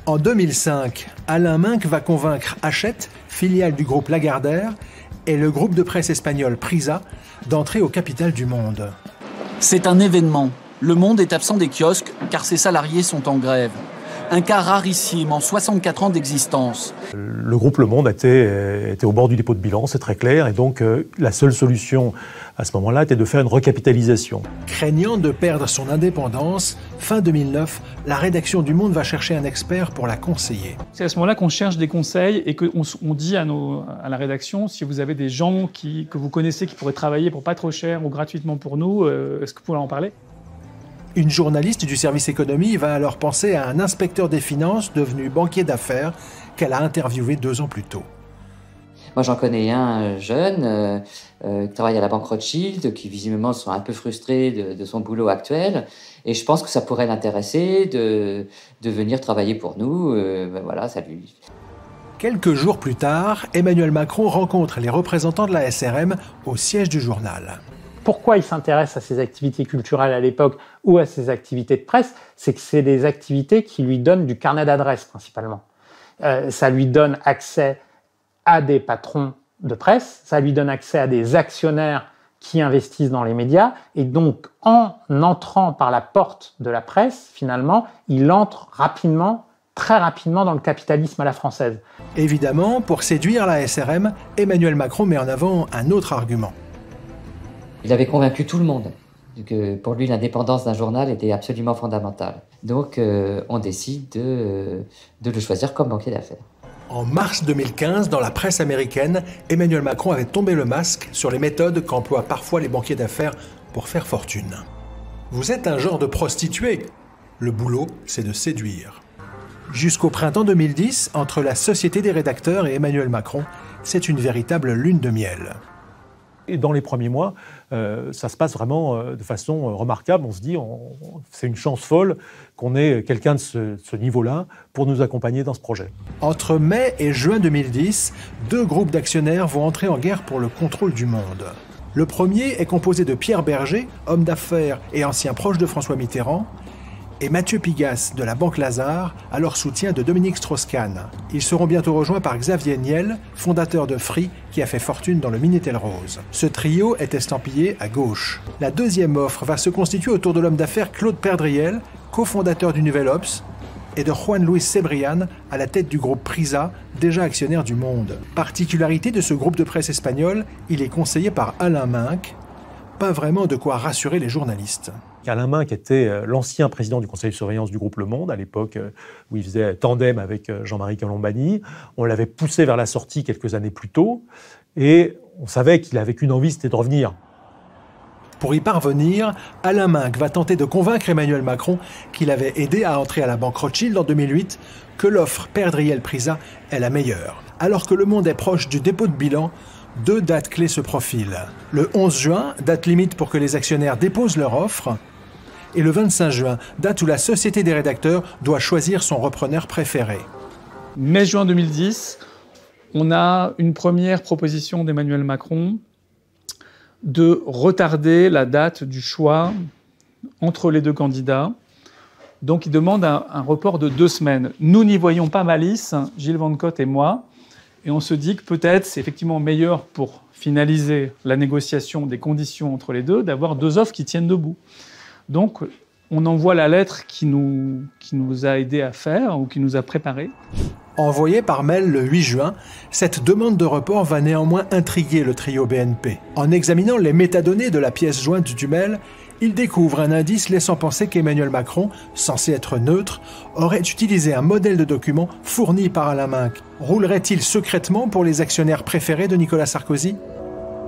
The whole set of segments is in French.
En 2005, Alain Minc va convaincre Hachette, filiale du groupe Lagardère, et le groupe de presse espagnol Prisa d'entrer au capital du Monde. C'est un événement. Le Monde est absent des kiosques car ses salariés sont en grève. Un cas rarissime en 64 ans d'existence. Le groupe Le Monde était au bord du dépôt de bilan, c'est très clair, et donc la seule solution à ce moment-là était de faire une recapitalisation. Craignant de perdre son indépendance, fin 2009, la rédaction du Monde va chercher un expert pour la conseiller. C'est à ce moment-là qu'on cherche des conseils et qu'on dit à la rédaction, si vous avez des gens que vous connaissez qui pourraient travailler pour pas trop cher ou gratuitement pour nous, est-ce que vous pouvez en parler ? Une journaliste du service économie va alors penser à un inspecteur des finances devenu banquier d'affaires qu'elle a interviewé 2 ans plus tôt. Moi, j'en connais un jeune qui travaille à la banque Rothschild, qui visiblement sont un peu frustré de son boulot actuel. Et je pense que ça pourrait l'intéresser de venir travailler pour nous. Voilà, ça lui... Quelques jours plus tard, Emmanuel Macron rencontre les représentants de la SRM au siège du journal. Pourquoi il s'intéresse à ces activités culturelles à l'époque ou à ces activités de presse, c'est que c'est des activités qui lui donnent du carnet d'adresses principalement. Ça lui donne accès à des patrons de presse, ça lui donne accès à des actionnaires qui investissent dans les médias, et donc en entrant par la porte de la presse, finalement, il entre rapidement, très rapidement dans le capitalisme à la française. Évidemment, pour séduire la SRM, Emmanuel Macron met en avant un autre argument. Il avait convaincu tout le monde que pour lui, l'indépendance d'un journal était absolument fondamentale. Donc, on décide de le choisir comme banquier d'affaires. En mars 2015, dans la presse américaine, Emmanuel Macron avait tombé le masque sur les méthodes qu'emploient parfois les banquiers d'affaires pour faire fortune. Vous êtes un genre de prostituée. Le boulot, c'est de séduire. Jusqu'au printemps 2010, entre la Société des rédacteurs et Emmanuel Macron, c'est une véritable lune de miel. Et dans les premiers mois, ça se passe vraiment de façon remarquable. On se dit, c'est une chance folle qu'on ait quelqu'un de ce niveau-là pour nous accompagner dans ce projet. Entre mai et juin 2010, 2 groupes d'actionnaires vont entrer en guerre pour le contrôle du Monde. Le premier est composé de Pierre Berger, homme d'affaires et ancien proche de François Mitterrand, et Mathieu Pigasse de la Banque Lazare, alors soutien de Dominique Strauss-Kahn. Ils seront bientôt rejoints par Xavier Niel, fondateur de Free, qui a fait fortune dans le Minitel Rose. Ce trio est estampillé à gauche. La deuxième offre va se constituer autour de l'homme d'affaires Claude Perdriel, cofondateur du Nouvel Obs, et de Juan Luis Cebrián, à la tête du groupe Prisa, déjà actionnaire du Monde. Particularité de ce groupe de presse espagnol, il est conseillé par Alain Minc. Pas vraiment de quoi rassurer les journalistes. Alain Minc était l'ancien président du conseil de surveillance du groupe Le Monde, à l'époque où il faisait tandem avec Jean-Marie Colombani. On l'avait poussé vers la sortie quelques années plus tôt, et on savait qu'il avait qu'une envie, c'était de revenir. Pour y parvenir, Alain Minc va tenter de convaincre Emmanuel Macron qu'il avait aidé à entrer à la banque Rothschild en 2008, que l'offre Perdriel-Prisa est la meilleure. Alors que Le Monde est proche du dépôt de bilan, 2 dates clés se profilent. Le 11 juin, date limite pour que les actionnaires déposent leur offre, et le 25 juin, date où la Société des rédacteurs doit choisir son repreneur préféré. Mai-juin 2010, on a une première proposition d'Emmanuel Macron de retarder la date du choix entre les 2 candidats. Donc il demande un report de 2 semaines. Nous n'y voyons pas malice, Gilles Van Cott et moi, et on se dit que peut-être c'est effectivement meilleur pour finaliser la négociation des conditions entre les deux, d'avoir 2 offres qui tiennent debout. Donc, on envoie la lettre qui nous a aidé à faire ou qui nous a préparé. Envoyée par mail le 8 juin, cette demande de report va néanmoins intriguer le trio BNP. En examinant les métadonnées de la pièce jointe du mail, il découvre un indice laissant penser qu'Emmanuel Macron, censé être neutre, aurait utilisé un modèle de document fourni par Alain Minc. Roulerait-il secrètement pour les actionnaires préférés de Nicolas Sarkozy ?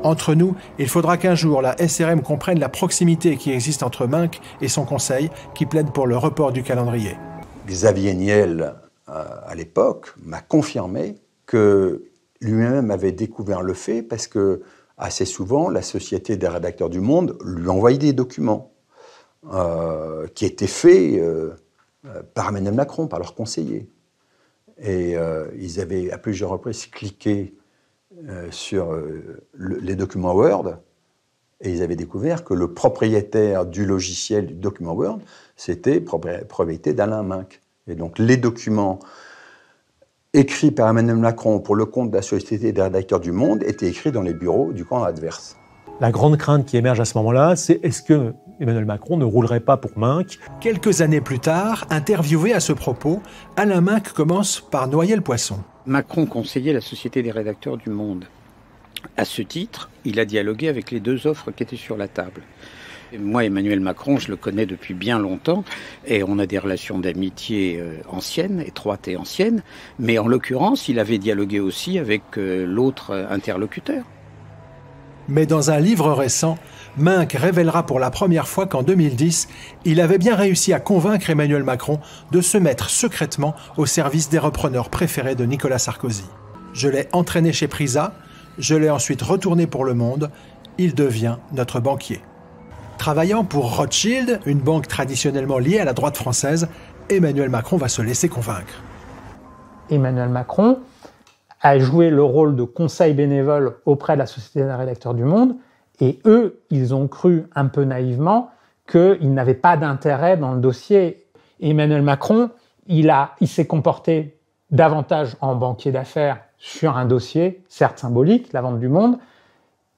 Entre nous, il faudra qu'un jour la SRM comprenne la proximité qui existe entre Minc et son conseil, qui plaide pour le report du calendrier. Xavier Niel, à l'époque, m'a confirmé que lui-même avait découvert le fait parce que, assez souvent, la Société des rédacteurs du Monde lui envoyait des documents qui étaient faits par Emmanuel Macron, par leurs conseillers. Et ils avaient à plusieurs reprises cliqué sur les documents Word, et ils avaient découvert que le propriétaire du logiciel du document Word, c'était propriété d'Alain Minc. Et donc les documents écrits par Emmanuel Macron pour le compte de la Société des rédacteurs du Monde étaient écrits dans les bureaux du camp adverse. La grande crainte qui émerge à ce moment-là, c'est est-ce que Emmanuel Macron ne roulerait pas pour Minc? Quelques années plus tard, interviewé à ce propos, Alain Minc commence par noyer le poisson. Macron conseillait la Société des rédacteurs du Monde. À ce titre, il a dialogué avec les deux offres qui étaient sur la table. Et moi, Emmanuel Macron, je le connais depuis bien longtemps et on a des relations d'amitié anciennes, étroites et anciennes. Mais en l'occurrence, il avait dialogué aussi avec l'autre interlocuteur. Mais dans un livre récent, Minc révélera pour la première fois qu'en 2010, il avait bien réussi à convaincre Emmanuel Macron de se mettre secrètement au service des repreneurs préférés de Nicolas Sarkozy. Je l'ai entraîné chez Prisa, je l'ai ensuite retourné pour Le Monde, il devient notre banquier. Travaillant pour Rothschild, une banque traditionnellement liée à la droite française, Emmanuel Macron va se laisser convaincre. Emmanuel Macron a joué le rôle de conseil bénévole auprès de la Société des rédacteurs du Monde, et eux, ils ont cru un peu naïvement qu'ils n'avaient pas d'intérêt dans le dossier. Emmanuel Macron, il s'est comporté davantage en banquier d'affaires sur un dossier, certes symbolique, la vente du Monde,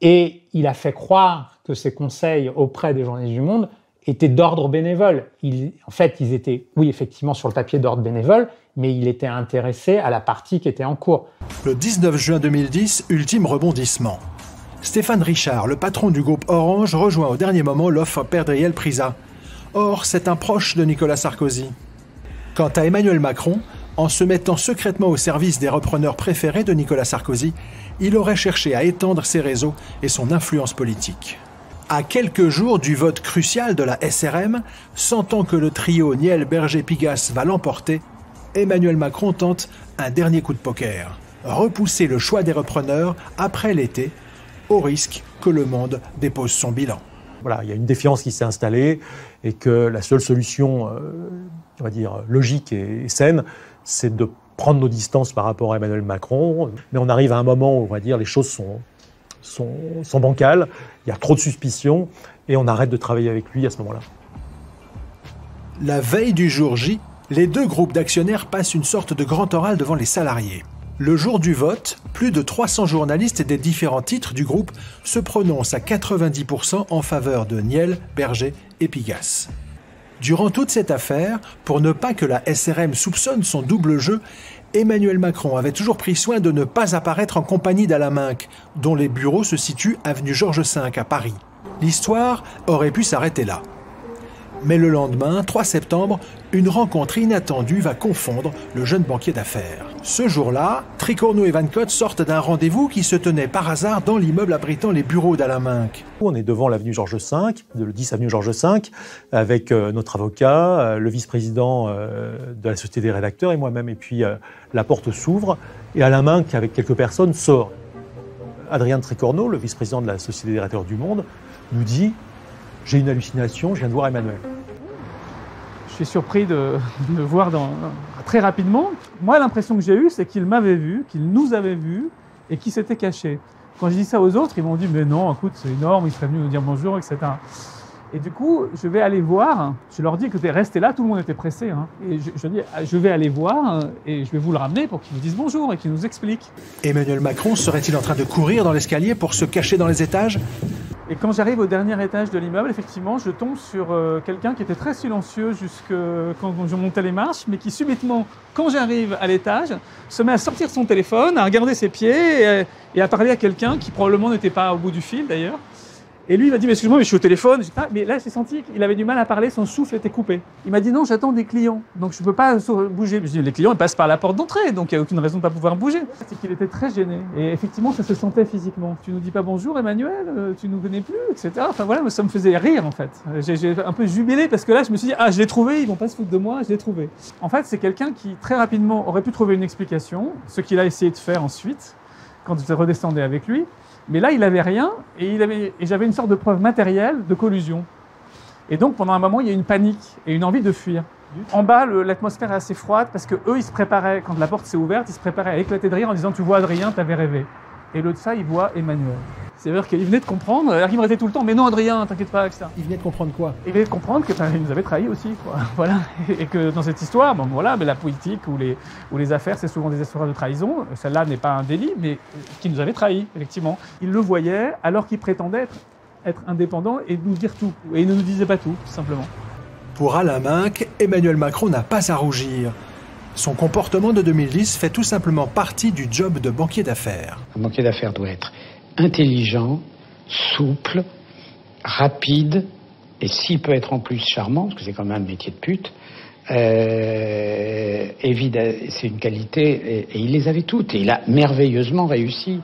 et il a fait croire que ses conseils auprès des journalistes du Monde étaient d'ordre bénévole. En fait, ils étaient, oui, effectivement, sur le papier d'ordre bénévole, mais il était intéressé à la partie qui était en cours. Le 19 juin 2010, ultime rebondissement. Stéphane Richard, le patron du groupe Orange, rejoint au dernier moment l'offre Perdriel Prisa. Or, c'est un proche de Nicolas Sarkozy. Quant à Emmanuel Macron, en se mettant secrètement au service des repreneurs préférés de Nicolas Sarkozy, il aurait cherché à étendre ses réseaux et son influence politique. À quelques jours du vote crucial de la SRM, sentant que le trio Niel, Berger, Pigasse va l'emporter, Emmanuel Macron tente un dernier coup de poker. Repousser le choix des repreneurs après l'été, au risque que Le Monde dépose son bilan. Voilà, il y a une défiance qui s'est installée et que la seule solution, on va dire, logique et saine, c'est de prendre nos distances par rapport à Emmanuel Macron. Mais on arrive à un moment où, on va dire, les choses sont bancales, il y a trop de suspicions et on arrête de travailler avec lui à ce moment-là. La veille du jour J, les deux groupes d'actionnaires passent une sorte de grand oral devant les salariés. Le jour du vote, plus de 300 journalistes des différents titres du groupe se prononcent à 90% en faveur de Niel, Berger et Pigasse. Durant toute cette affaire, pour ne pas que la SRM soupçonne son double jeu, Emmanuel Macron avait toujours pris soin de ne pas apparaître en compagnie d'Alain Minc, dont les bureaux se situent avenue Georges V à Paris. L'histoire aurait pu s'arrêter là. Mais le lendemain, 3 septembre, une rencontre inattendue va confondre le jeune banquier d'affaires. Ce jour-là, Tricorneau et Van Cott sortent d'un rendez-vous qui se tenait par hasard dans l'immeuble abritant les bureaux d'Alain Minc. On est devant l'avenue Georges V, le 10 avenue Georges V, avec notre avocat, le vice-président de la Société des rédacteurs et moi-même. Et puis la porte s'ouvre et Alain Minc, avec quelques personnes, sort. Adrien Tricorneau, le vice-président de la Société des rédacteurs du Monde, nous dit « J'ai une hallucination, je viens de voir Emmanuel ». Je suis surpris de le voir très rapidement. Moi, l'impression que j'ai eue, c'est qu'il m'avait vu, qu'il nous avait vus et qu'il s'était caché. Quand je dis ça aux autres, ils m'ont dit « Mais non, écoute, c'est énorme, il serait venu nous dire bonjour, etc. » Et du coup, je vais aller voir. Je leur dis « Écoutez, restez là, tout le monde était pressé. Hein. » Et je dis « Je vais aller voir et je vais vous le ramener pour qu'il nous dise bonjour et qu'il nous explique. » Emmanuel Macron serait-il en train de courir dans l'escalier pour se cacher dans les étages ? Et quand j'arrive au dernier étage de l'immeuble, effectivement, je tombe sur quelqu'un qui était très silencieux jusque quand je montais les marches, mais qui subitement, quand j'arrive à l'étage, se met à sortir son téléphone, à regarder ses pieds et à parler à quelqu'un qui probablement n'était pas au bout du fil d'ailleurs. Et lui, il m'a dit « Mais excuse-moi, mais je suis au téléphone. » Mais là, j'ai senti qu'il avait du mal à parler, son souffle était coupé. Il m'a dit « Non, j'attends des clients, donc je ne peux pas bouger. » Je dis « Les clients, ils passent par la porte d'entrée, donc il n'y a aucune raison de ne pas pouvoir bouger. » C'est qu'il était très gêné. Et effectivement, ça se sentait physiquement. « Tu nous dis pas bonjour, Emmanuel, tu nous connais plus, etc. » Enfin voilà, ça me faisait rire en fait. J'ai un peu jubilé parce que là, je me suis dit « Ah, je l'ai trouvé, ils vont pas se foutre de moi, je l'ai trouvé. » En fait, c'est quelqu'un qui, très rapidement, aurait pu trouver une explication, ce qu'il a essayé de faire ensuite, quand je redescendais avec lui. Mais là, il n'avait rien et j'avais une sorte de preuve matérielle de collusion. Et donc, pendant un moment, il y a une panique et une envie de fuir. En bas, l'atmosphère est assez froide parce qu'eux, ils se préparaient, quand la porte s'est ouverte, ils se préparaient à éclater de rire en disant « Tu vois Adrien, t'avais rêvé ». Et l'autre ça, il voit Emmanuel. C'est-à-dire qu'il venait de comprendre, alors qu'il me restait tout le temps, mais non Adrien, t'inquiète pas, etc. Il venait de comprendre quoi? Il venait de comprendre qu'il nous avait trahis aussi, quoi. Voilà. Et que dans cette histoire, bon, voilà, mais la politique ou les affaires, c'est souvent des histoires de trahison. Celle-là n'est pas un délit, mais qui nous avait trahis, effectivement. Il le voyait alors qu'il prétendait être indépendant et nous dire tout. Et il ne nous disait pas tout simplement. Pour Alain Minc, Emmanuel Macron n'a pas à rougir. Son comportement de 2010 fait tout simplement partie du job de banquier d'affaires. Un banquier d'affaires doit être intelligent, souple, rapide, et s'il peut être en plus charmant, parce que c'est quand même un métier de pute, c'est une qualité, et il les avait toutes, et il a merveilleusement réussi.